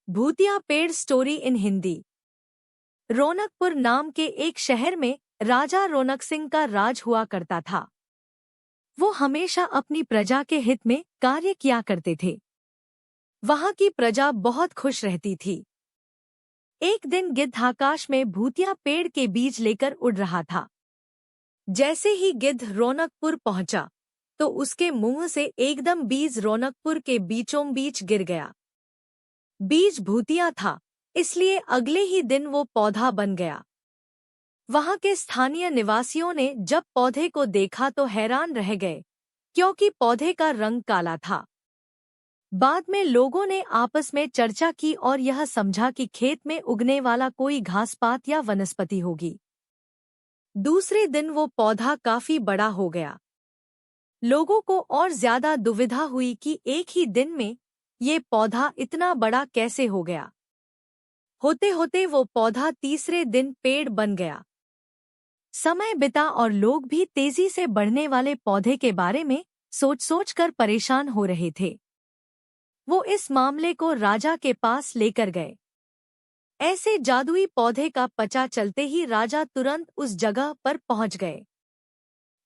भूतिया पेड़ story in Hindi. रौनकपुर नाम के एक शहर में राजा रौनक सिंह का राज हुआ करता था। वो हमेशा अपनी प्रजा के हित में कार्य किया करते थे। वहां की प्रजा बहुत खुश रहती थी। एक दिन गिद्ध आकाश में भूतिया पेड़ के बीज लेकर उड़ रहा था। जैसे ही गिद्ध रौनकपुर पहुंचा तो उसके मुंह से एकदम बीज रौनकपुर के बीचों बीच गिर गया। बीज भूतिया था, इसलिए अगले ही दिन वो पौधा बन गया। वहां के स्थानीय निवासियों ने जब पौधे को देखा तो हैरान रह गए, क्योंकि पौधे का रंग काला था। बाद में लोगों ने आपस में चर्चा की और यह समझा कि खेत में उगने वाला कोई घासपात या वनस्पति होगी। दूसरे दिन वो पौधा काफी बड़ा हो गया। लोगों को और ज्यादा दुविधा हुई कि एक ही दिन में ये पौधा इतना बड़ा कैसे हो गया। होते होते वो पौधा तीसरे दिन पेड़ बन गया। समय बिता और लोग भी तेजी से बढ़ने वाले पौधे के बारे में सोच कर परेशान हो रहे थे। वो इस मामले को राजा के पास लेकर गए। ऐसे जादुई पौधे का पता चलते ही राजा तुरंत उस जगह पर पहुंच गए।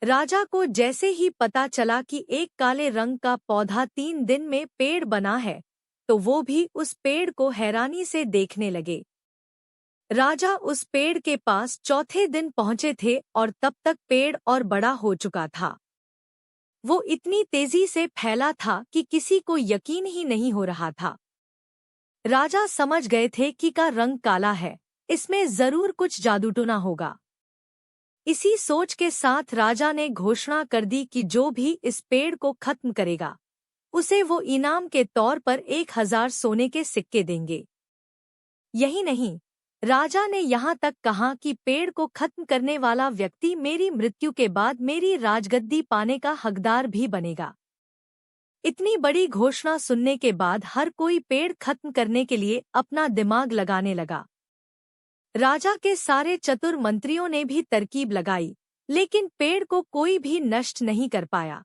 राजा को जैसे ही पता चला कि एक काले रंग का पौधा 3 दिन में पेड़ बना है, तो वो भी उस पेड़ को हैरानी से देखने लगे। राजा उस पेड़ के पास चौथे दिन पहुंचे थे और तब तक पेड़ और बड़ा हो चुका था। वो इतनी तेजी से फैला था कि किसी को यकीन ही नहीं हो रहा था। राजा समझ गए थे कि का रंग काला है, इसमें जरूर कुछ जादूटोना होगा। इसी सोच के साथ राजा ने घोषणा कर दी कि जो भी इस पेड़ को खत्म करेगा, उसे वो इनाम के तौर पर 1000 सोने के सिक्के देंगे। यही नहीं, राजा ने यहाँ तक कहा कि पेड़ को खत्म करने वाला व्यक्ति मेरी मृत्यु के बाद मेरी राजगद्दी पाने का हकदार भी बनेगा। इतनी बड़ी घोषणा सुनने के बाद हर कोई पेड़ खत्म करने के लिए अपना दिमाग लगाने लगा। राजा के सारे चतुर मंत्रियों ने भी तरकीब लगाई, लेकिन पेड़ को कोई भी नष्ट नहीं कर पाया।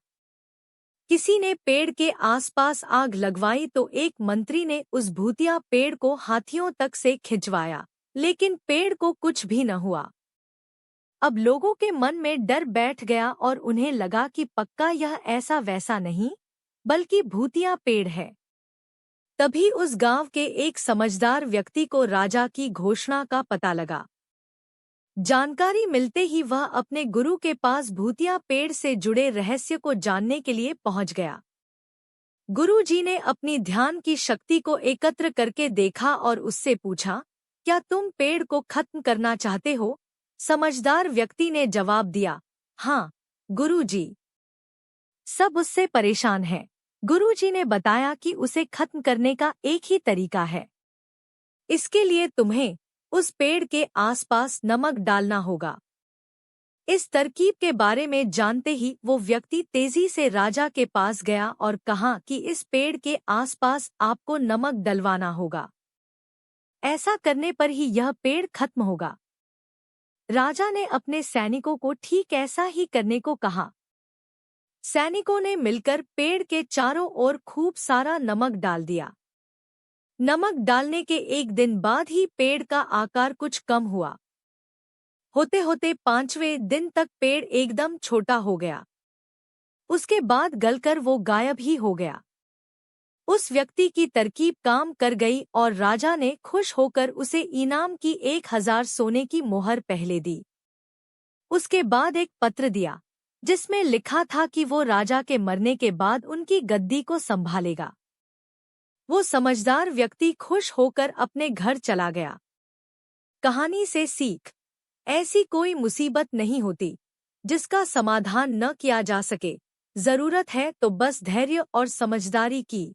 किसी ने पेड़ के आसपास आग लगवाई तो एक मंत्री ने उस भूतिया पेड़ को हाथियों तक से खिंचवाया, लेकिन पेड़ को कुछ भी न हुआ। अब लोगों के मन में डर बैठ गया और उन्हें लगा कि पक्का यह ऐसा वैसा नहीं, बल्कि भूतिया पेड़ है। तभी उस गांव के एक समझदार व्यक्ति को राजा की घोषणा का पता लगा। जानकारी मिलते ही वह अपने गुरु के पास भूतिया पेड़ से जुड़े रहस्य को जानने के लिए पहुंच गया। गुरु जी ने अपनी ध्यान की शक्ति को एकत्र करके देखा और उससे पूछा, क्या तुम पेड़ को खत्म करना चाहते हो? समझदार व्यक्ति ने जवाब दिया, हाँ गुरु जी। सब उससे परेशान हैं। गुरुजी ने बताया कि उसे खत्म करने का एक ही तरीका है। इसके लिए तुम्हें उस पेड़ के आसपास नमक डालना होगा। इस तरकीब के बारे में जानते ही वो व्यक्ति तेजी से राजा के पास गया और कहा कि इस पेड़ के आसपास आपको नमक डलवाना होगा। ऐसा करने पर ही यह पेड़ खत्म होगा। राजा ने अपने सैनिकों को ठीक ऐसा ही करने को कहा। सैनिकों ने मिलकर पेड़ के चारों ओर खूब सारा नमक डाल दिया। नमक डालने के एक दिन बाद ही पेड़ का आकार कुछ कम हुआ। होते होते 5वें दिन तक पेड़ एकदम छोटा हो गया। उसके बाद गलकर वो गायब ही हो गया। उस व्यक्ति की तरकीब काम कर गई और राजा ने खुश होकर उसे इनाम की 1000 सोने की मोहर पहले दी। उसके बाद एक पत्र दिया, जिसमें लिखा था कि वो राजा के मरने के बाद उनकी गद्दी को संभालेगा। वो समझदार व्यक्ति खुश होकर अपने घर चला गया। कहानी से सीख, ऐसी कोई मुसीबत नहीं होती जिसका समाधान न किया जा सके। जरूरत है तो बस धैर्य और समझदारी की।